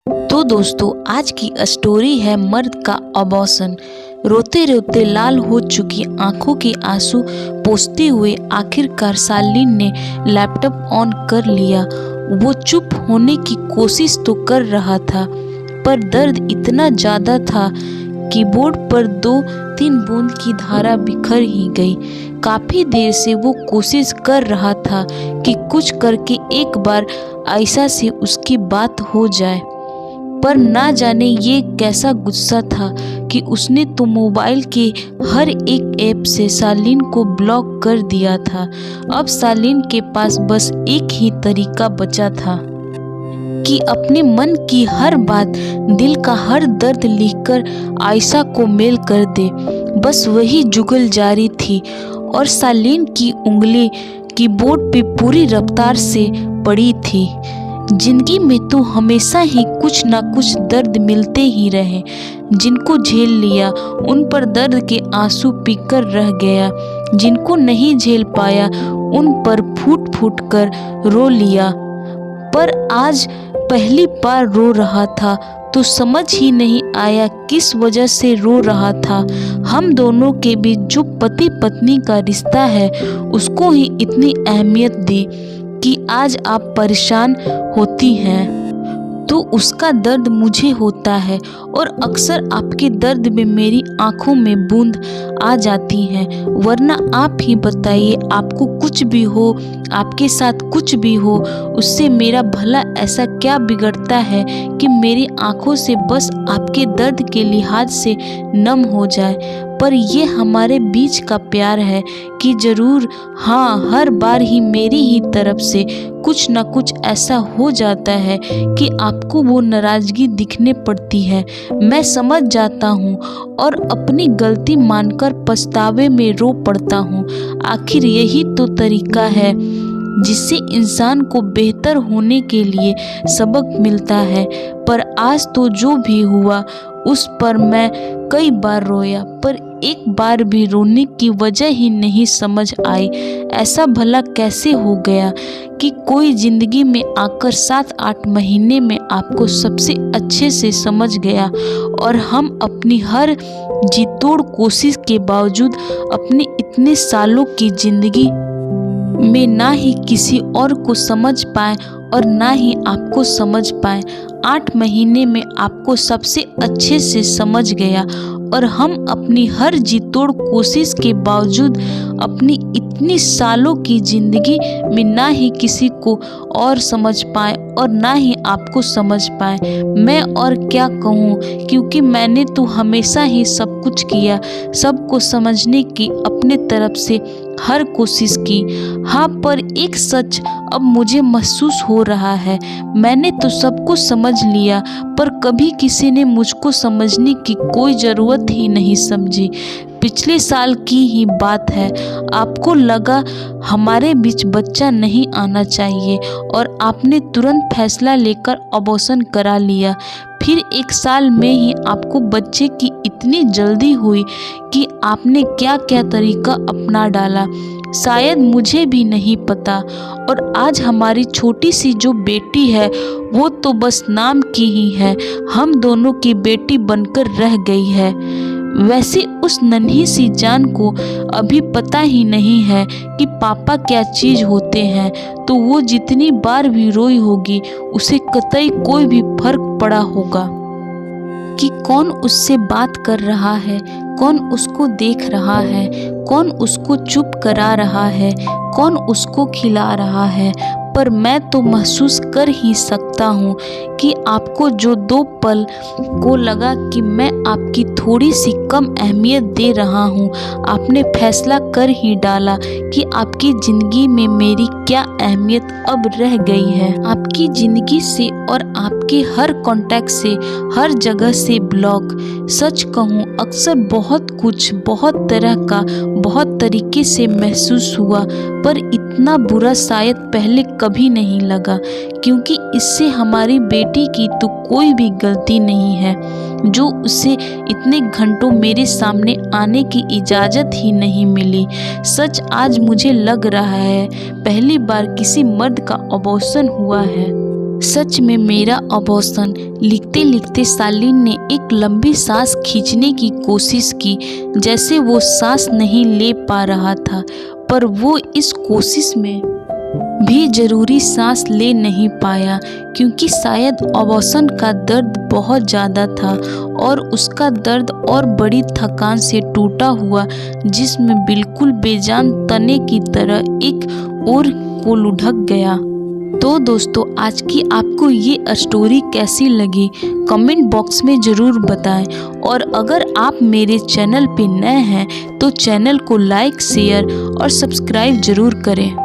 तो दोस्तों, आज की स्टोरी है मर्द का अबॉर्शन। रोते रोते लाल हो चुकी आंखों के आंसू पोंछते हुए आखिरकार शार्लिन ने लैपटॉप ऑन कर लिया। वो चुप होने की कोशिश तो कर रहा था, पर दर्द इतना ज़्यादा था कि बोर्ड पर 2-3 बूंद की धारा बिखर ही गई। काफ़ी देर से वो कोशिश कर रहा था कि कुछ करके एक बार आयशा से उसकी बात हो जाए, पर ना जाने ये कैसा गुस्सा था कि उसने तो मोबाइल के हर एक ऐप से शार्लिन को ब्लॉक कर दिया था। अब शार्लिन के पास बस एक ही तरीका बचा था कि अपने मन की हर बात, दिल का हर दर्द लिखकर आयशा को मेल कर दे। बस वही जुगल जारी थी और शार्लिन की उंगली कीबोर्ड पे पूरी रफ्तार से पड़ी थी। जिंदगी में तो हमेशा ही कुछ ना कुछ दर्द मिलते ही रहे। जिनको झेल लिया उन पर दर्द के आंसू पीकर रह गया, जिनको नहीं झेल पाया उन पर फूट फूट कर रो लिया। पर आज पहली बार रो रहा था तो समझ ही नहीं आया किस वजह से रो रहा था। हम दोनों के बीच जो पति पत्नी का रिश्ता है उसको ही इतनी अहमियत दी कि आज आप परेशान होती हैं तो उसका दर्द मुझे होता है, और अक्सर आपके दर्द में मेरी आंखों में बूंद आ जाती हैं। वरना आप ही बताइए, आपको कुछ भी हो, आपके साथ कुछ भी हो, उससे मेरा भला ऐसा क्या बिगड़ता है कि मेरी आंखों से बस आपके दर्द के लिहाज से नम हो जाए। पर ये हमारे बीच का प्यार है कि ज़रूर, हाँ, हर बार ही मेरी ही तरफ से कुछ ना कुछ ऐसा हो जाता है कि आपको वो नाराज़गी दिखने पड़ती है। मैं समझ जाता हूँ और अपनी गलती मानकर पछतावे में रो पड़ता हूँ। आखिर यही तो तरीका है जिससे इंसान को बेहतर होने के लिए सबक मिलता है। पर आज तो जो भी हुआ उस पर मैं कई बार रोया, पर एक बार भी रोने की वजह ही नहीं समझ आई। ऐसा भला कैसे हो गया कि कोई ज़िंदगी में आकर 7-8 महीने में आपको सबसे अच्छे से समझ गया, और हम अपनी हर जी तोड़ कोशिश के बावजूद अपने इतने सालों की ज़िंदगी में ना ही किसी और को समझ पाए और ना ही आपको समझ पाए। 8 महीने में आपको सबसे अच्छे से समझ गया, और हम अपनी हर जी तोड़ कोशिश के बावजूद अपनी इतनी सालों की ज़िंदगी में ना ही किसी को और समझ पाए और ना ही आपको समझ पाए। मैं और क्या कहूँ, क्योंकि मैंने तो हमेशा ही सब कुछ किया, सबको समझने की अपने तरफ से हर कोशिश की। हाँ, पर एक सच अब मुझे महसूस हो रहा है, मैंने तो सब कुछ समझ लिया, पर कभी किसी ने मुझको समझने की कोई ज़रूरत ही नहीं समझी। पिछले साल की ही बात है, आपको लगा हमारे बीच बच्चा नहीं आना चाहिए और आपने तुरंत फैसला लेकर अबॉर्शन करा लिया। फिर 1 साल में ही आपको बच्चे की इतनी जल्दी हुई कि आपने क्या क्या तरीका अपना डाला, शायद मुझे भी नहीं पता। और आज हमारी छोटी सी जो बेटी है वो तो बस नाम की ही है, हम दोनों की बेटी बनकर रह गई है। वैसे उस नन्ही सी जान को अभी पता ही नहीं है कि पापा क्या चीज़ होते हैं, तो वो जितनी बार भी रोई होगी उसे कतई कोई भी फर्क पड़ा होगा कि कौन उससे बात कर रहा है, कौन उसको देख रहा है, कौन उसको चुप करा रहा है, कौन उसको खिला रहा है। पर मैं तो महसूस कर ही सकता हूँ कि आपको जो 2 पल को लगा कि मैं आपकी थोड़ी सी कम अहमियत दे रहा हूँ, आपने फैसला कर ही डाला कि आपकी ज़िंदगी में मेरी क्या अहमियत अब रह गई है। आपकी ज़िंदगी से और आपके हर कांटेक्ट से, हर जगह से ब्लॉक। सच कहूँ, अक्सर बहुत कुछ, बहुत तरह का, बहुत तरीके से महसूस हुआ, पर इतना बुरा शायद पहले कभी नहीं लगा, क्योंकि इससे हमारी बेटी की तो कोई भी गलती नहीं है, जो उसे इतने घंटों मेरे सामने आने की इजाज़त ही नहीं मिली। सच आज मुझे लग रहा है पहली बार किसी मर्द का अबॉर्शन हुआ है। सच में मेरा अबॉर्शन। लिखते लिखते शार्लिन ने एक लंबी सांस खींचने की कोशिश की, जैसे वो सांस नहीं ले पा रहा था, पर वो इस कोशिश में भी जरूरी सांस ले नहीं पाया, क्योंकि शायद अबॉर्शन का दर्द बहुत ज़्यादा था और उसका दर्द और बड़ी थकान से टूटा हुआ जिस्म बिल्कुल बेजान तने की तरह एक ओर को लुढ़क गया। तो दोस्तों, आज की आपको ये स्टोरी कैसी लगी कमेंट बॉक्स में ज़रूर बताएं, और अगर आप मेरे चैनल पे नए हैं तो चैनल को लाइक, शेयर और सब्सक्राइब ज़रूर करें।